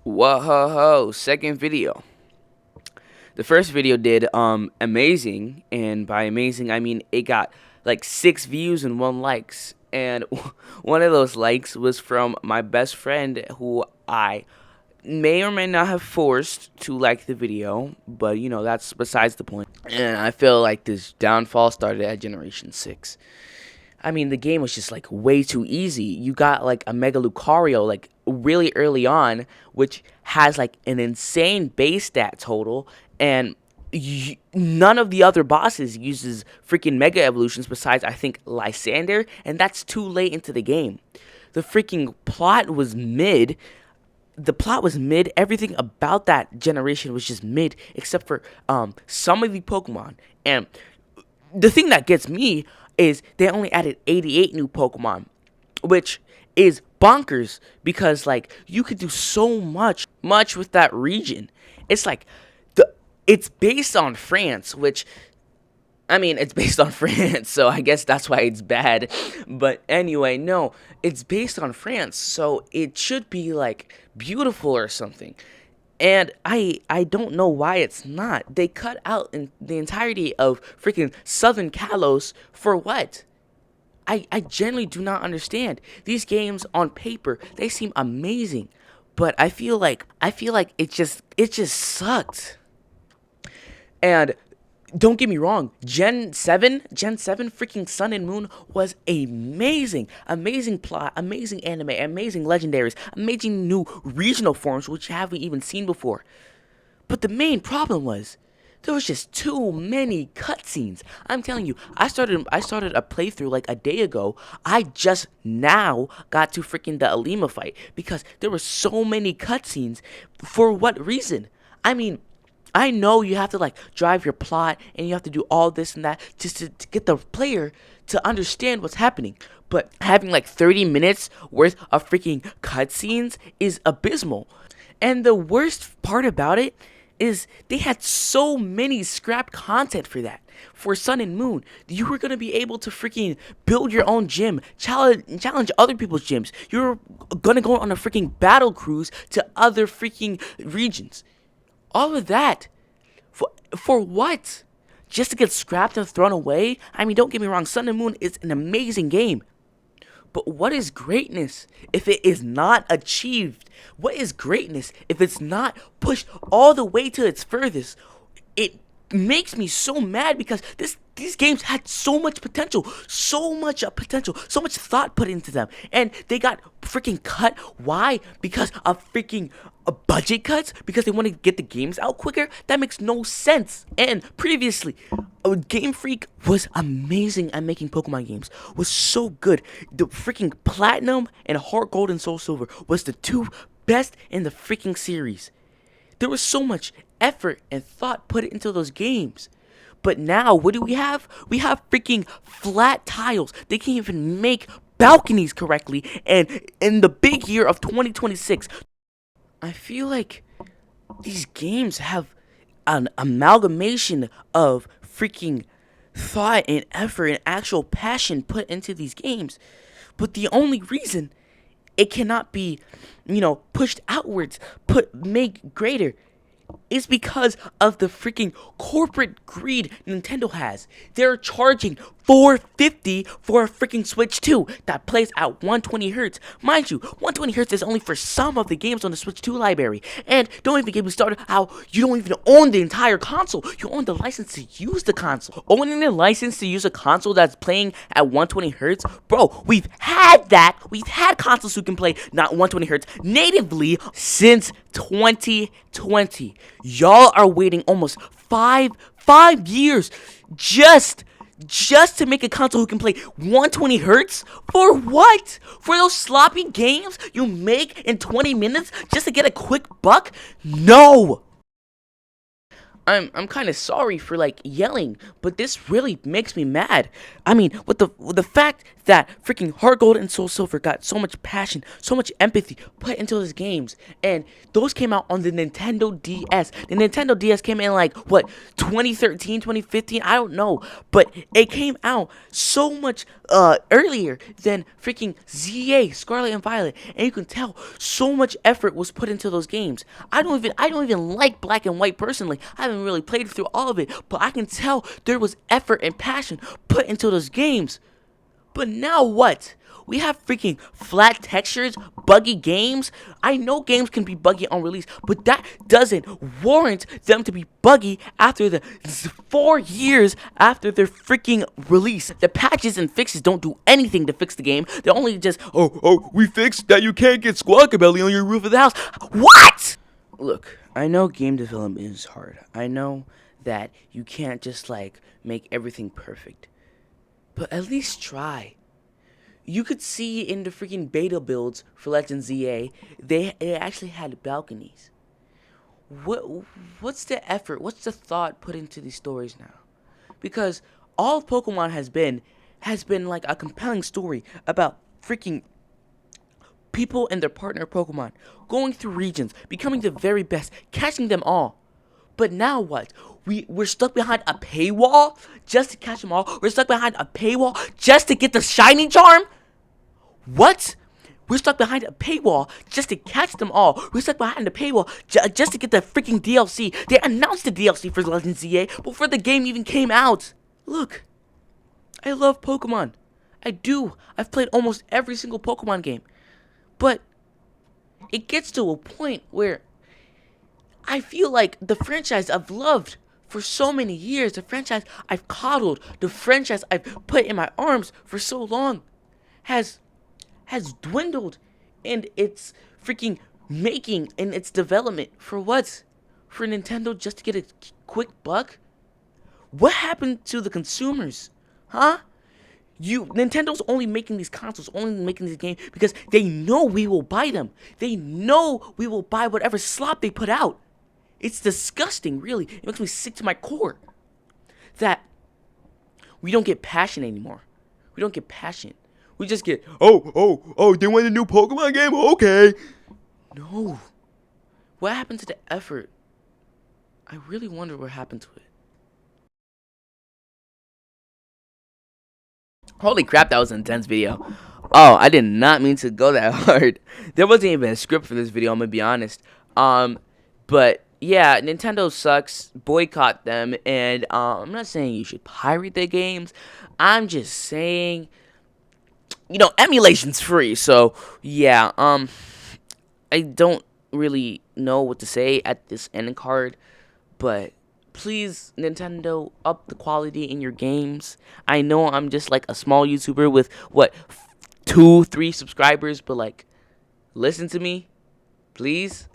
Whoa, second video. The first video did amazing, and by amazing I mean it got like 6 views and 1 likes. And one of those likes was from my best friend, who I may or may not have forced to like the video, but you know, that's besides the point. And I feel like this downfall started at Generation 6. I mean, the game was just like way too easy. You got like a Mega Lucario like really early on, which has like an insane base stat total, and none of the other bosses uses freaking Mega Evolutions besides I think Lysander, and that's too late into the game. The freaking plot was mid. Everything about that generation was just mid, except for some of the Pokemon. And the thing that gets me is they only added 88 new Pokemon, which is bonkers because like you could do so much with that region. It's like it's based on France, which I mean, it's based on France, so I guess that's why it's bad. But anyway, no, it's based on France, so it should be like beautiful or something. And I don't know why it's not. They cut out in the entirety of freaking Southern Kalos for what? I genuinely do not understand. These games on paper, they seem amazing, but I feel like it just sucked. And don't get me wrong, Gen 7 freaking Sun and Moon was amazing. Amazing plot, amazing anime, amazing legendaries, amazing new regional forms which you haven't even seen before. But the main problem was there was just too many cutscenes. I'm telling you, I started a playthrough like a day ago. I just now got to freaking the Alima fight because there were so many cutscenes. For what reason? I mean, I know you have to like drive your plot and you have to do all this and that just to get the player to understand what's happening. But having like 30 minutes worth of freaking cutscenes is abysmal. And the worst part about it is they had so many scrap content for that. For Sun and Moon, you were going to be able to freaking build your own gym, challenge other people's gyms. You're going to go on a freaking battle cruise to other freaking regions. All of that, for what? Just to get scrapped and thrown away? I mean, don't get me wrong, Sun and Moon is an amazing game. But what is greatness if it is not achieved? What is greatness if it's not pushed all the way to its furthest? It makes me so mad because these games had so much potential, so much thought put into them, and they got freaking cut. Why? Because of freaking budget cuts? Because they want to get the games out quicker? That makes no sense. And previously, Game Freak was amazing at making Pokemon games. Was so good. The freaking Platinum and Heart Gold and Soul Silver was the two best in the freaking series. There was so much effort and thought put into those games. But now, what do we have? We have freaking flat tiles. They can't even make balconies correctly. And in the big year of 2026, I feel like these games have an amalgamation of freaking thought and effort and actual passion put into these games. But the only reason it cannot be, pushed outwards, made greater, is because of the freaking corporate greed Nintendo has. They're charging $450 for a freaking Switch 2 that plays at 120 Hz. Mind you, 120 Hz is only for some of the games on the Switch 2 library. And don't even get me started how you don't even own the entire console. You own the license to use the console. Owning the license to use a console that's playing at 120 Hz? Bro, we've had that. We've had consoles who can play not 120 Hz natively since 2020. Y'all are waiting almost five years just to make a console who can play 120 hertz? For what? For those sloppy games you make in 20 minutes just to get a quick buck? No! I'm kind of sorry for like yelling, but this really makes me mad. I mean, with the fact that freaking Heart Gold and Soul Silver got so much passion, so much empathy put into those games, and those came out on the Nintendo DS. The Nintendo DS came in like what, 2013, 2015? I don't know, but it came out so much earlier than freaking ZA, Scarlet and Violet, and you can tell so much effort was put into those games. I don't even like Black and White personally. I haven't really played through all of it, but I can tell there was effort and passion put into those games. But now what? We have freaking flat textures, buggy games. I know games can be buggy on release, but that doesn't warrant them to be buggy after the 4 years after their freaking release. The patches and fixes don't do anything to fix the game. They're only just, we fixed that you can't get Squawkabilly on your roof of the house. What? Look, I know game development is hard. I know that you can't just like make everything perfect. But at least try. You could see in the freaking beta builds for Legends ZA, they actually had balconies. What's the effort? What's the thought put into these stories now? Because all Pokemon has been like a compelling story about freaking people and their partner Pokemon going through regions, becoming the very best, catching them all. But now what? We're stuck behind a paywall just to catch them all. We're stuck behind a paywall just to get the shiny charm. What? We're stuck behind a paywall just to catch them all. We're stuck behind a paywall just to get the freaking DLC. They announced the DLC for Legends ZA before the game even came out. Look, I love Pokemon. I do. I've played almost every single Pokemon game. But it gets to a point where I feel like the franchise I've loved for so many years, the franchise I've coddled, the franchise I've put in my arms for so long has dwindled in its freaking making, in its development. For what? For Nintendo just to get a quick buck? What happened to the consumers? Huh? Nintendo's only making these consoles, only making these games because they know we will buy them. They know we will buy whatever slop they put out. It's disgusting, really. It makes me sick to my core that we don't get passion anymore. We don't get passion. We just get, they want a new Pokemon game? Okay. No. What happened to the effort? I really wonder what happened to it. Holy crap, that was an intense video. Oh, I did not mean to go that hard. There wasn't even a script for this video, I'm gonna be honest. But yeah, Nintendo sucks. Boycott them. And I'm not saying you should pirate their games. I'm just saying, emulation's free. So yeah, I don't really know what to say at this end card, but please, Nintendo, up the quality in your games. I know I'm just like a small YouTuber with 2-3 subscribers, but like, listen to me, please.